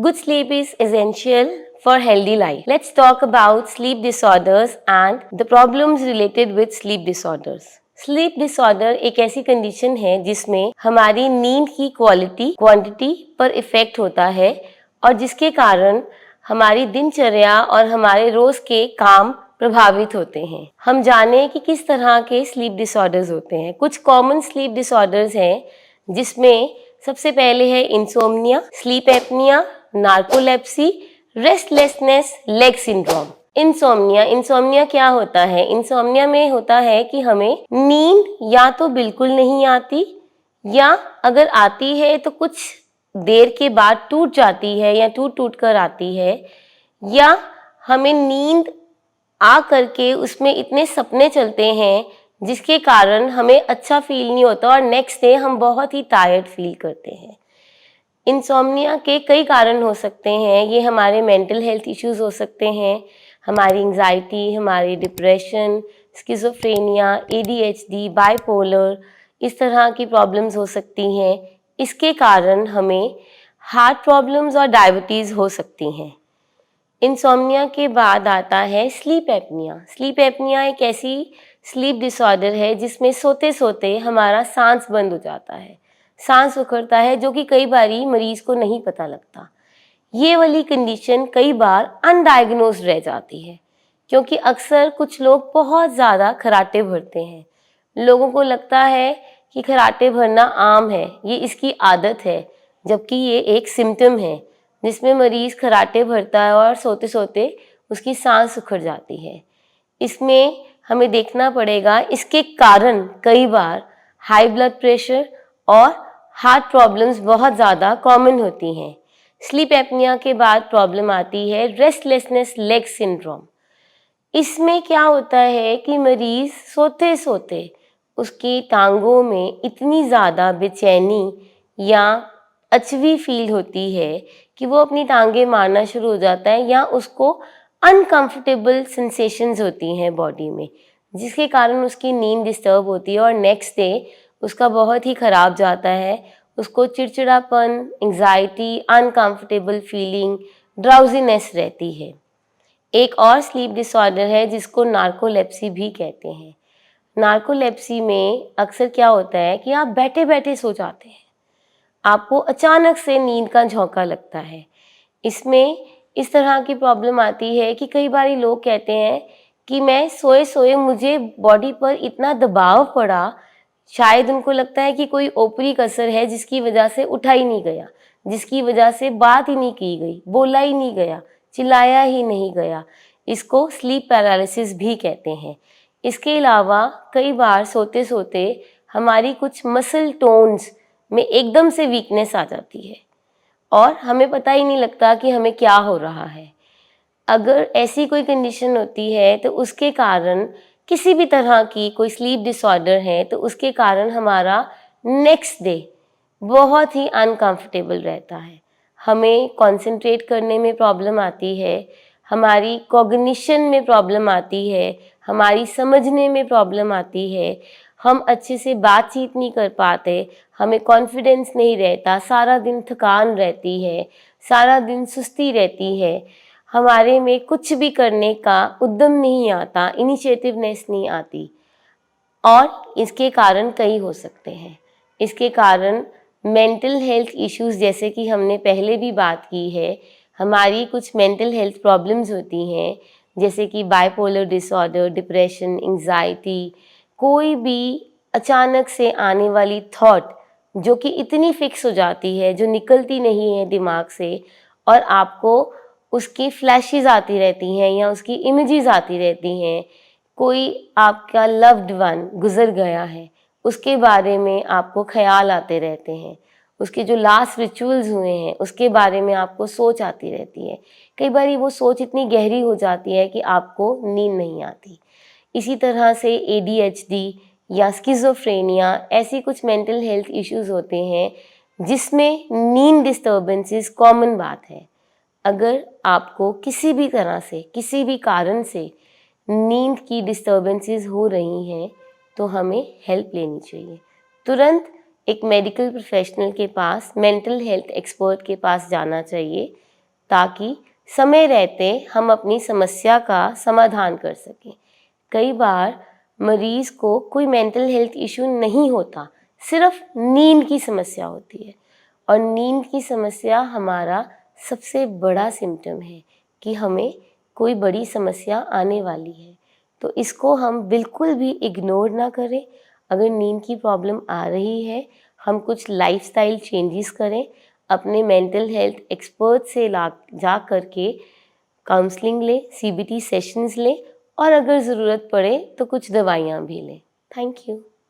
Good sleep is essential for healthy life. Let's talk about sleep disorders and the problems related with sleep disorders. Sleep disorder एक ऐसी condition है जिसमें हमारी नींद की quality quantity पर इफेक्ट होता है और जिसके कारण हमारी दिनचर्या और हमारे रोज के काम प्रभावित होते हैं। हम जाने कि किस तरह के स्लीप डिसऑर्डर्स होते हैं। कुछ कॉमन स्लीप डिसऑर्डर्स हैं जिसमें सबसे पहले है insomnia, sleep apnoea, narcolepsy, restlessness leg syndrome. Insomnia क्या होता है? इंसोम्निया में होता है कि हमें नींद या तो बिल्कुल नहीं आती या अगर आती है तो कुछ देर के बाद टूट जाती है या टूट कर आती है, या हमें नींद आ करके उसमें इतने सपने चलते हैं जिसके कारण हमें अच्छा फील नहीं होता और नेक्स्ट डे हम बहुत ही टायर्ड फील करते हैं। इंसोम्निया के कई कारण हो सकते हैं। ये हमारे मेंटल हेल्थ इश्यूज हो सकते हैं, हमारी एंजाइटी, हमारी डिप्रेशन, स्किज़ोफ्रेनिया, ADHD, बाइपोलर, इस तरह की प्रॉब्लम्स हो सकती हैं। इसके कारण हमें हार्ट प्रॉब्लम्स और डायबिटीज़ हो सकती हैं। इंसोम्निया के बाद आता है स्लीप एपनिया। स्लीप एपनिया एक ऐसी स्लीप डिसऑर्डर है जिसमें सोते सोते हमारा सांस बंद हो जाता है, सांस उखड़ता है, जो कि कई बारी मरीज को नहीं पता लगता। ये वाली कंडीशन कई बार अनडायग्नोज्ड रह जाती है क्योंकि अक्सर कुछ लोग बहुत ज़्यादा खर्राटे भरते हैं। लोगों को लगता है कि खर्राटे भरना आम है, ये इसकी आदत है, जबकि ये एक सिम्टम है जिसमें मरीज खर्राटे भरता है और सोते सोते उसकी सांस उखड़ जाती है। इसमें हमें देखना पड़ेगा। इसके कारण कई बार हाई ब्लड प्रेशर और हार्ट प्रॉब्लम्स बहुत ज़्यादा कॉमन होती हैं। स्लीप एपनिया के बाद प्रॉब्लम आती है रेस्टलेसनेस लेग सिंड्रोम। इसमें क्या होता है कि मरीज सोते सोते उसकी टांगों में इतनी ज़्यादा बेचैनी या अचवी फील होती है कि वो अपनी टांगें मारना शुरू हो जाता है या उसको अनकंफर्टेबल सेंसेशंस होती हैं बॉडी में, जिसके कारण उसकी नींद डिस्टर्ब होती है और नेक्स्ट डे उसका बहुत ही ख़राब जाता है। उसको चिड़चिड़ापन, एंजाइटी, अनकंफर्टेबल फीलिंग, ड्राउजीनेस रहती है। एक और स्लीप डिसऑर्डर है जिसको नार्कोलेप्सी भी कहते हैं। नार्कोलेप्सी में अक्सर क्या होता है कि आप बैठे बैठे सो जाते हैं, आपको अचानक से नींद का झोंका लगता है। इसमें इस तरह की प्रॉब्लम आती है कि कई बार लोग कहते हैं कि मैं सोए सोए मुझे बॉडी पर इतना दबाव पड़ा, शायद उनको लगता है कि कोई ओपरी कसर है जिसकी वजह से उठा ही नहीं गया, जिसकी वजह से बात ही नहीं की गई, बोला ही नहीं गया, चिल्लाया ही नहीं गया। इसको स्लीप पैरालिसिस भी कहते हैं। इसके अलावा कई बार सोते सोते हमारी कुछ मसल टोन्स में एकदम से वीकनेस आ जाती है और हमें पता ही नहीं लगता कि हमें क्या हो रहा है। अगर ऐसी कोई कंडीशन होती है तो उसके कारण किसी भी तरह की कोई स्लीप डिसऑर्डर है तो उसके कारण हमारा नेक्स्ट डे बहुत ही अनकंफर्टेबल रहता है। हमें कंसंट्रेट करने में प्रॉब्लम आती है, हमारी कॉग्निशन में प्रॉब्लम आती है, हमारी समझने में प्रॉब्लम आती है, हम अच्छे से बातचीत नहीं कर पाते, हमें कॉन्फिडेंस नहीं रहता, सारा दिन थकान रहती है, सारा दिन सुस्ती रहती है, हमारे में कुछ भी करने का उद्यम नहीं आता, इनिशिएटिवनेस नहीं आती। और इसके कारण कई हो सकते हैं। इसके कारण मेंटल हेल्थ इश्यूज, जैसे कि हमने पहले भी बात की है, हमारी कुछ मेंटल हेल्थ प्रॉब्लम्स होती हैं जैसे कि बाइपोलर डिसऑर्डर, डिप्रेशन, एंजाइटी, कोई भी अचानक से आने वाली थॉट जो कि इतनी फिक्स हो जाती है, जो निकलती नहीं है दिमाग से और आपको उसकी फ्लैशेस आती रहती हैं या उसकी इमेजेस आती रहती हैं। कोई आपका लव्ड वन गुजर गया है, उसके बारे में आपको ख्याल आते रहते हैं, उसके जो लास्ट रिचुअल्स हुए हैं उसके बारे में आपको सोच आती रहती है। कई बार वो सोच इतनी गहरी हो जाती है कि आपको नींद नहीं आती। इसी तरह से ADHD या स्किज़ोफ्रेनिया, ऐसी कुछ मेंटल हेल्थ इश्यूज होते हैं जिसमें नींद डिस्टर्बेंसेस कॉमन बात है। अगर आपको किसी भी तरह से, किसी भी कारण से नींद की डिस्टर्बेंसेस हो रही हैं तो हमें हेल्प लेनी चाहिए। तुरंत एक मेडिकल प्रोफेशनल के पास, मेंटल हेल्थ एक्सपर्ट के पास जाना चाहिए ताकि समय रहते हम अपनी समस्या का समाधान कर सकें। कई बार मरीज़ को कोई मेंटल हेल्थ इशू नहीं होता, सिर्फ नींद की समस्या होती है, और नींद की समस्या हमारा सबसे बड़ा सिम्पटम है कि हमें कोई बड़ी समस्या आने वाली है। तो इसको हम बिल्कुल भी इग्नोर ना करें। अगर नींद की प्रॉब्लम आ रही है, हम कुछ लाइफस्टाइल चेंजेस करें, अपने मेंटल हेल्थ एक्सपर्ट से जा कर के काउंसलिंग लें, CBT सेशंस लें, और अगर ज़रूरत पड़े तो कुछ दवाइयाँ भी लें। Thank you.